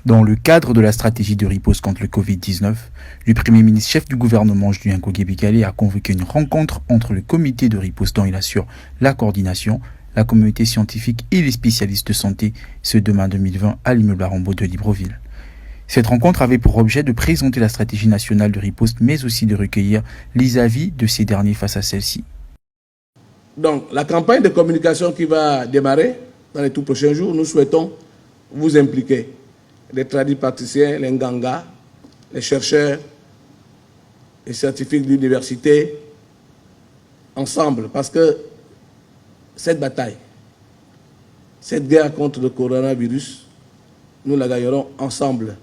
Dans le cadre de la stratégie de riposte contre le Covid-19, le Premier ministre chef du gouvernement Julien Kogué-Bikale a convoqué une rencontre entre le comité de riposte dont il assure la coordination, la communauté scientifique et les spécialistes de santé ce demain 2020 à l'immeuble Arambo de Libreville. Cette rencontre avait pour objet de présenter la stratégie nationale de riposte, mais aussi de recueillir les avis de ces derniers face à celle-ci. Donc, la campagne de communication qui va démarrer dans les tout prochains jours, nous souhaitons vous impliquer. Les tradipraticiens, les ngangas, les chercheurs, les scientifiques de l'université, ensemble, parce que cette bataille, cette guerre contre le coronavirus, nous la gagnerons ensemble,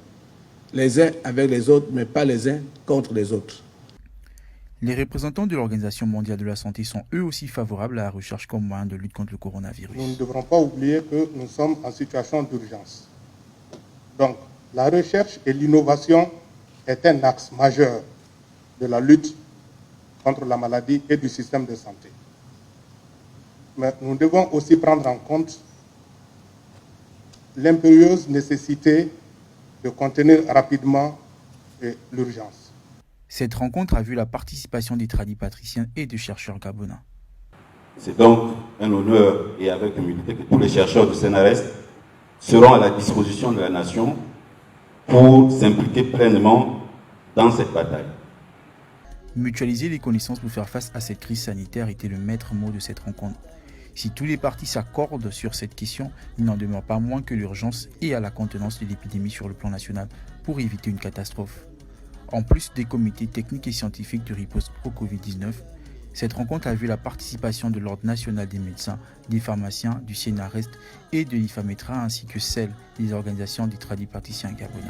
les uns avec les autres, mais pas les uns contre les autres. Les représentants de l'Organisation mondiale de la santé sont eux aussi favorables à la recherche comme moyen de lutte contre le coronavirus. Nous ne devrons pas oublier que nous sommes en situation d'urgence. Donc, la recherche et l'innovation est un axe majeur de la lutte contre la maladie et du système de santé. Mais nous devons aussi prendre en compte l'impérieuse nécessité de contenir rapidement l'urgence. Cette rencontre a vu la participation des tradipatriciens et de chercheurs gabonais. C'est donc un honneur et avec humilité que tous les chercheurs du CNRS seront à la disposition de la nation pour s'impliquer pleinement dans cette bataille. Mutualiser les connaissances pour faire face à cette crise sanitaire était le maître mot de cette rencontre. Si tous les partis s'accordent sur cette question, il n'en demeure pas moins que l'urgence et à la contenance de l'épidémie sur le plan national pour éviter une catastrophe. En plus des comités techniques et scientifiques de riposte au Covid-19, cette rencontre a vu la participation de l'Ordre national des médecins, des pharmaciens, du CNRS et de l'IFAMETRA ainsi que celle des organisations des tradipraticiens gabonais.